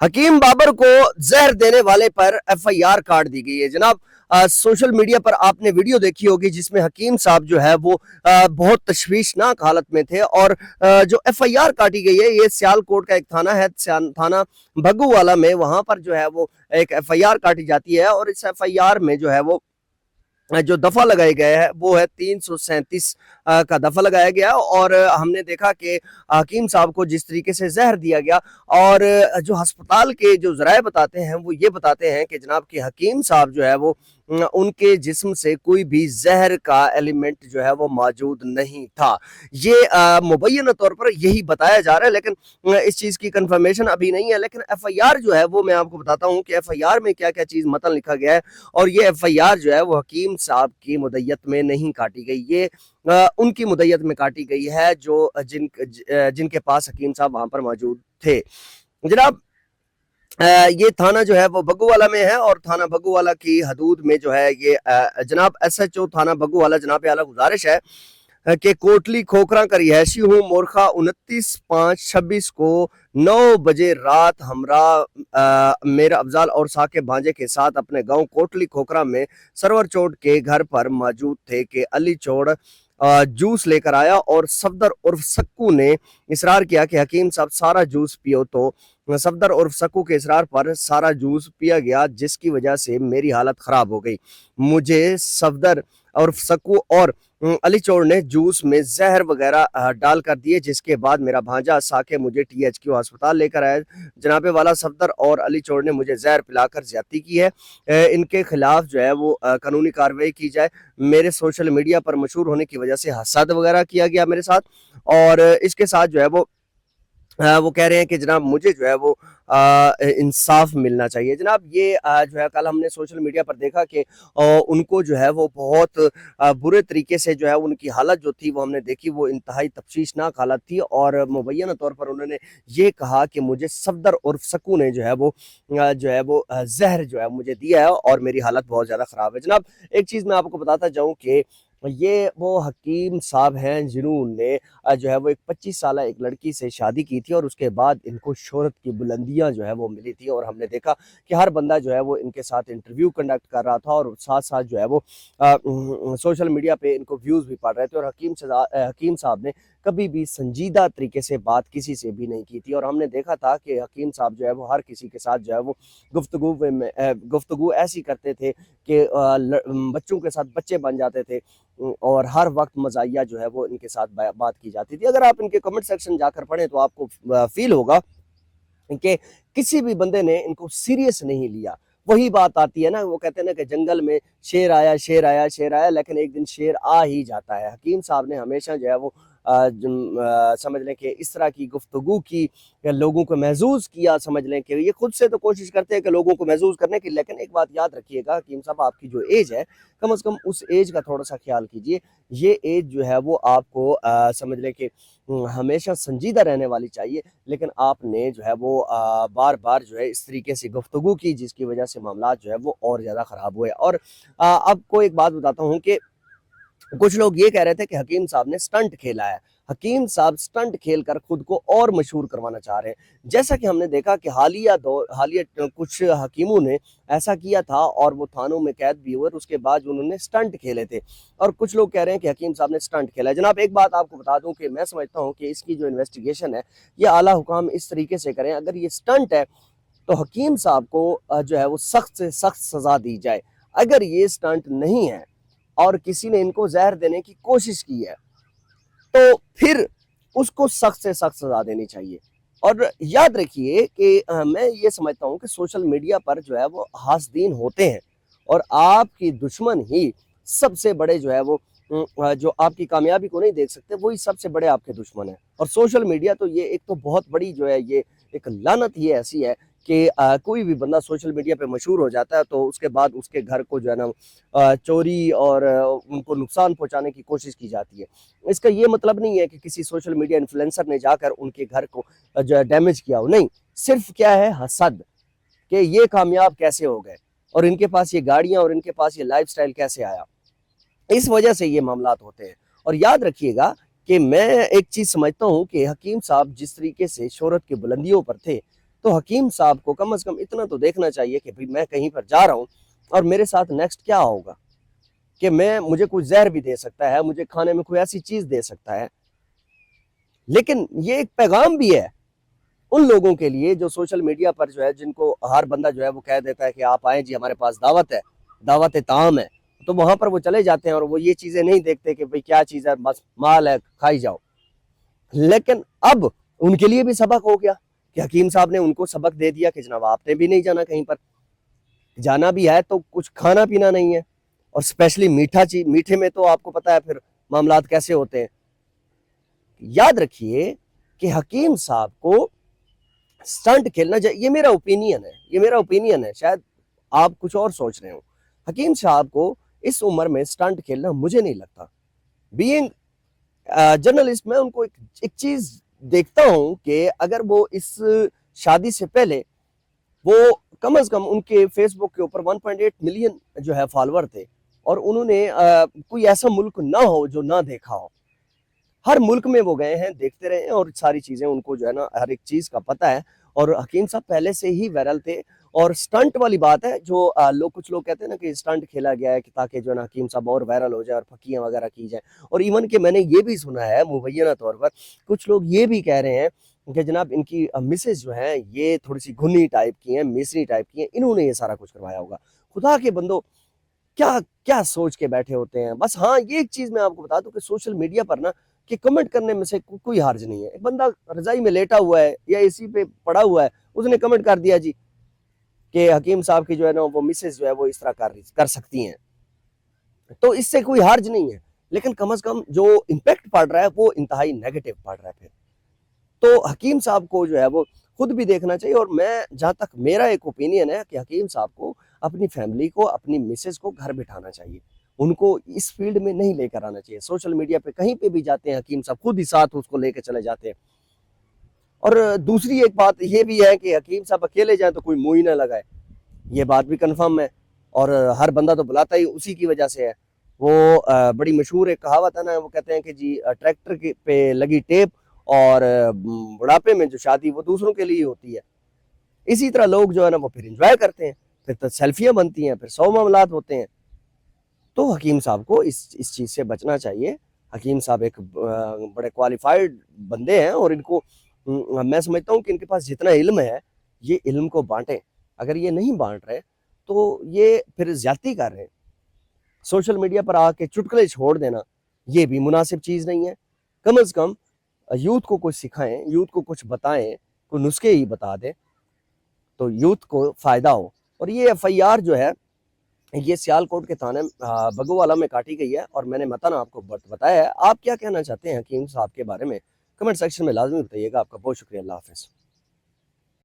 हकीम बाबर को जहर देने वाले पर एफआईआर काट दी गई है जनाब। सोशल मीडिया पर आपने वीडियो देखी होगी जिसमें हकीम साहब जो है वो बहुत तशवीशनाक हालत में थे और जो एफआईआर काटी गई है ये सियालकोट का एक थाना है, थाना भग्गूवाला में, वहां पर जो है वो एक एफआईआर काटी जाती है और इस एफआईआर में जो है वो जो दफा लगाए गए हैं वो है 337 का दफा लगाया गया और हमने देखा कि हकीम साहब को जिस तरीके से जहर दिया गया और जो अस्पताल के जो जराए बताते हैं वो ये बताते हैं कि जनाब कि हकीम साहब जो है वो उनके जिस्म से कोई भी जहर का एलिमेंट जो है वो मौजूद नहीं था। ये मुबैना तौर पर यही बताया जा रहा है, लेकिन इस चीज की कंफर्मेशन अभी नहीं है। लेकिन एफआईआर जो है वो मैं आपको बताता हूँ कि एफआईआर में क्या क्या चीज मतन लिखा गया है और ये एफआईआर जो है वो हकीम साहब की मुद्दत में नहीं काटी गई, ये उनकी मुद्दत में काटी गई है जो जिनके पास हकीम साहब वहां पर मौजूद थे। जनाब ये थाना जो है वो बग्गूवाला में है और थाना बग्गूवाला की हदूद में जो है ये जनाब एसएचओ थाना बग्गूवाला जनाब आला गुजारिश है कि कोटली खोखरा का रिहायशी हूँ, मोरखा 29/5/26 को 9 बजे रात हमरा मेरा अफजाल और साकिब भांजे के साथ अपने गांव कोटली खोखरा में सरवर चोट के घर पर मौजूद थे कि अली चौड़ जूस लेकर आया और सफदर उर्फ सक्कू ने इसरार किया कि हकीम साहब सारा जूस पियो। तो सफदर उर्फ सक्कू के इसरार पर सारा जूस पिया गया जिसकी वजह से मेरी हालत खराब हो गई। मुझे सफदर उर्फ सक्कू और अली चौड़ ने जूस में जहर वगैरह डाल कर दिए, जिसके बाद मेरा भांजा साके मुझे टीएचक्यू अस्पताल लेकर आया। जनाबे वाला सफदर और अली चौड़ ने मुझे जहर पिलाकर ज्यादती की है। इनके खिलाफ जो है वो कानूनी कार्रवाई की जाए। मेरे सोशल मीडिया पर मशहूर होने की वजह से हसद वगैरह किया गया मेरे साथ और इसके साथ जो है वो कह रहे हैं कि जनाब मुझे जो है वो इंसाफ मिलना चाहिए। जनाब ये जो है कल हमने सोशल मीडिया पर देखा कि उनको जो है वो बहुत बुरे तरीके से जो है उनकी हालत जो थी वो हमने देखी, वो इंतहाई तफ्शीशनाक हालत थी और मुबैना तौर पर उन्होंने ये कहा कि मुझे सफदर उर्फ सकू ने जो है वो जहर जो है मुझे दिया है और मेरी हालत बहुत ज़्यादा ख़राब है। जनाब एक चीज़ मैं आपको बताता जाऊँ कि ये वो हकीम साहब हैं जिन्होंने जो है वो एक 25 साल एक लड़की से शादी की थी और उसके बाद इनको शोहरत की बुलंदियां जो है वो मिली थी और हमने देखा कि हर बंदा जो है वो इनके साथ इंटरव्यू कंडक्ट कर रहा था और साथ साथ जो है वो सोशल मीडिया पे इनको व्यूज भी पड़ रहे थे और हकीम साहब ने कभी भी संजीदा तरीके से बात किसी से भी नहीं की थी और हमने देखा था कि हकीम साहब जो है वो हर किसी के साथ जो है वो गुफ्तगू ऐसी करते थे कि बच्चों के साथ बच्चे बन जाते थे और हर वक्त मज़ाहिया जो है वो इनके साथ बात की जाती थी। अगर आप इनके कमेंट सेक्शन जाकर पढ़ें तो आपको फील होगा कि किसी भी बंदे ने इनको सीरियस नहीं लिया। वही बात आती है ना, वो कहते हैं ना कि जंगल में शेर आया शेर आया शेर आया, लेकिन एक दिन शेर आ ही जाता है। हकीम साहब ने हमेशा जो है वो समझ लें कि इस तरह की गुफ्तगू की या लोगों को महसूस किया, समझ लें कि ये खुद से तो कोशिश करते हैं कि लोगों को महसूस करने की, लेकिन एक बात याद रखिएगा हकीम साहब, आपकी जो एज है कम से कम उस एज का थोड़ा सा ख्याल कीजिए। ये एज जो है वो आपको समझ लें कि हमेशा संजीदा रहने वाली चाहिए, लेकिन आपने जो है वो बार बार जो है इस तरीके से गुफ्तगू की जिसकी वजह से मामला जो है वो और ज़्यादा ख़राब हुए। और आपको एक बात बताता हूँ कि कुछ लोग ये कह रहे थे कि हकीम साहब ने स्टंट खेला है। हकीम साहब स्टंट खेलकर खुद को और मशहूर करवाना चाह रहे हैं। जैसा कि हमने देखा कि हालिया कुछ हकीमों ने ऐसा किया था और वो थानों में कैद भी हुए, उसके बाद उन्होंने स्टंट खेले थे और कुछ लोग कह रहे हैं कि हकीम साहब ने स्टंट खेला है। जनाब एक बात आपको बता दूं कि मैं समझता हूं कि इसकी जो इन्वेस्टिगेशन है ये आला हुकाम इस तरीके से करें। अगर ये स्टंट है तो हकीम साहब को जो है वो सख्त से सख्त सजा दी जाए। अगर ये स्टंट नहीं है और किसी ने इनको जहर देने की कोशिश की है तो फिर उसको सख्त से सख्त सजा देनी चाहिए। और याद रखिए कि मैं ये समझता हूँ कि सोशल मीडिया पर जो है वो हासदीन होते हैं और आपकी दुश्मन ही सबसे बड़े जो है वो जो आपकी कामयाबी को नहीं देख सकते वही सबसे बड़े आपके दुश्मन है। और सोशल मीडिया तो ये एक तो बहुत बड़ी जो है ये एक लानत ही ऐसी है कि कोई भी बंदा सोशल मीडिया पे मशहूर हो जाता है तो उसके बाद उसके घर को जो है ना चोरी और उनको नुकसान पहुंचाने की कोशिश की जाती है। इसका ये मतलब नहीं है कि किसी सोशल मीडिया इन्फ्लुएंसर ने जाकर उनके घर को जो है डैमेज किया हो, नहीं, सिर्फ क्या है हसद कि ये कामयाब कैसे हो गए और इनके पास ये गाड़ियां और इनके पास ये लाइफस्टाइल कैसे आया, इस वजह से ये मामलात होते हैं। और याद रखिएगा कि मैं एक चीज समझता हूँ कि हकीम साहब जिस तरीके से शोहरत की बुलंदियों पर थे تو حکیم صاحب کو کم از کم اتنا تو دیکھنا چاہیے کہ بھئی میں کہیں پر جا رہا ہوں اور میرے ساتھ نیکسٹ کیا ہوگا، کہ مجھے کوئی زہر بھی دے سکتا ہے، مجھے کھانے میں کوئی ایسی چیز دے سکتا ہے۔ لیکن یہ ایک پیغام بھی ہے ان لوگوں کے لیے جو سوشل میڈیا پر جو ہے، جن کو ہر بندہ جو ہے وہ کہہ دیتا ہے کہ آپ آئیں جی ہمارے پاس دعوت ہے، دعوت طعام ہے، تو وہاں پر وہ چلے جاتے ہیں اور وہ یہ چیزیں نہیں دیکھتے کہ بھئی کیا چیز ہے، بس مال ہے کھائی جاؤ۔ لیکن اب ان کے لیے بھی سبق ہو گیا کہ حکیم صاحب نے ان کو سبق دے دیا کہ جناب آپ نے بھی نہیں جانا کہیں پر، جانا بھی ہے تو کچھ کھانا پینا نہیں ہے، اور اسپیشلی میٹھے میں تو آپ کو پتا ہے پھر معاملات کیسے ہوتے ہیں۔ یاد رکھیے کہ حکیم صاحب کو سٹنٹ کھیلنا چاہیے، یہ میرا اوپینین ہے، شاید آپ کچھ اور سوچ رہے ہوں۔ حکیم صاحب کو اس عمر میں سٹنٹ کھیلنا مجھے نہیں لگتا۔ بینگ جرنلسٹ میں ان کو ایک چیز دیکھتا ہوں کہ اگر وہ اس شادی سے پہلے وہ کم از کم ان کے فیس بک کے اوپر 1.8 ملین جو ہے فالوور تھے، اور انہوں نے کوئی ایسا ملک نہ ہو جو نہ دیکھا ہو، ہر ملک میں وہ گئے ہیں، دیکھتے رہے ہیں، اور ساری چیزیں ان کو جو ہے نا ہر ایک چیز کا پتہ ہے۔ اور حکیم صاحب پہلے سے ہی وائرل تھے، اور سٹنٹ والی بات ہے جو کچھ لوگ کہتے ہیں نا کہ سٹنٹ کھیلا گیا ہے کہ تاکہ جو ہے نا حکیم صاحب اور وائرل ہو جائے اور پھکیاں وغیرہ کی جائیں، اور ایون کہ میں نے یہ بھی سنا ہے مبینہ طور پر کچھ لوگ یہ بھی کہہ رہے ہیں کہ جناب ان کی مسز جو ہیں یہ تھوڑی سی گھنی ٹائپ کی ہیں، میسری ٹائپ کی ہیں، انہوں نے یہ سارا کچھ کروایا ہوگا۔ خدا کے بندو کیا کیا سوچ کے بیٹھے ہوتے ہیں۔ بس ہاں یہ ایک چیز میں آپ کو بتا دوں کہ سوشل میڈیا پر نا کہ کمنٹ کرنے میں سے کوئی حرج نہیں ہے۔ ایک بندہ رضائی میں لیٹا ہوا ہے یا اسی پہ پڑا ہوا ہے، اس نے کمنٹ کر دیا جی کہ حکیم صاحب کی جو ہے نا وہ مسز جو ہے وہ اس طرح کر سکتی ہیں، تو اس سے کوئی حرج نہیں ہے۔ لیکن کم از کم جو امپیکٹ پڑ رہا ہے وہ انتہائی نیگیٹو پڑ رہا ہے پھر۔ تو حکیم صاحب کو جو ہے وہ خود بھی دیکھنا چاہیے، اور میں جہاں تک میرا ایک اوپینین ہے کہ حکیم صاحب کو اپنی فیملی کو، اپنی مسز کو گھر بٹھانا چاہیے، ان کو اس فیلڈ میں نہیں لے کر آنا چاہیے۔ سوشل میڈیا پہ کہیں پہ بھی جاتے ہیں حکیم صاحب خود ہی ساتھ اس کو لے کے چلے جاتے ہیں۔ اور دوسری ایک بات یہ بھی ہے کہ حکیم صاحب اکیلے جائیں تو کوئی منہ ہی نہ لگائے، یہ بات بھی کنفرم ہے، اور ہر بندہ تو بلاتا ہی اسی کی وجہ سے ہے۔ وہ بڑی مشہور ایک کہاوت ہے نا، وہ کہتے ہیں کہ جی ٹریکٹر پہ لگی ٹیپ اور بڑھاپے میں جو شادی وہ دوسروں کے لیے ہوتی ہے۔ اسی طرح لوگ جو ہے نا وہ پھر انجوائے کرتے ہیں، پھر سیلفیاں بنتی ہیں، پھر 100 معاملات ہوتے ہیں۔ تو حکیم صاحب کو اس چیز سے بچنا چاہیے۔ حکیم صاحب ایک بڑے کوالیفائڈ بندے ہیں، اور ان کو میں سمجھتا ہوں کہ ان کے پاس جتنا علم ہے یہ علم کو بانٹیں۔ اگر یہ نہیں بانٹ رہے تو یہ پھر زیادتی کر رہے ہیں۔ سوشل میڈیا پر آ کے چٹکلے چھوڑ دینا یہ بھی مناسب چیز نہیں ہے۔ کم از کم یوتھ کو کچھ سکھائیں، یوتھ کو کچھ بتائیں، کوئی نسخے ہی بتا دیں تو یوتھ کو فائدہ ہو۔ اور یہ FIR جو ہے یہ سیالکوٹ کے تھانے بگووالا میں کاٹی گئی ہے، اور میں نے متن آپ کو بتایا ہے۔ آپ کیا کہنا چاہتے ہیں حکیم صاحب کے بارے میں؟ کمنٹ سیکشن میں لازمی بتائیے گا۔ آپ کا بہت شکریہ، اللہ حافظ۔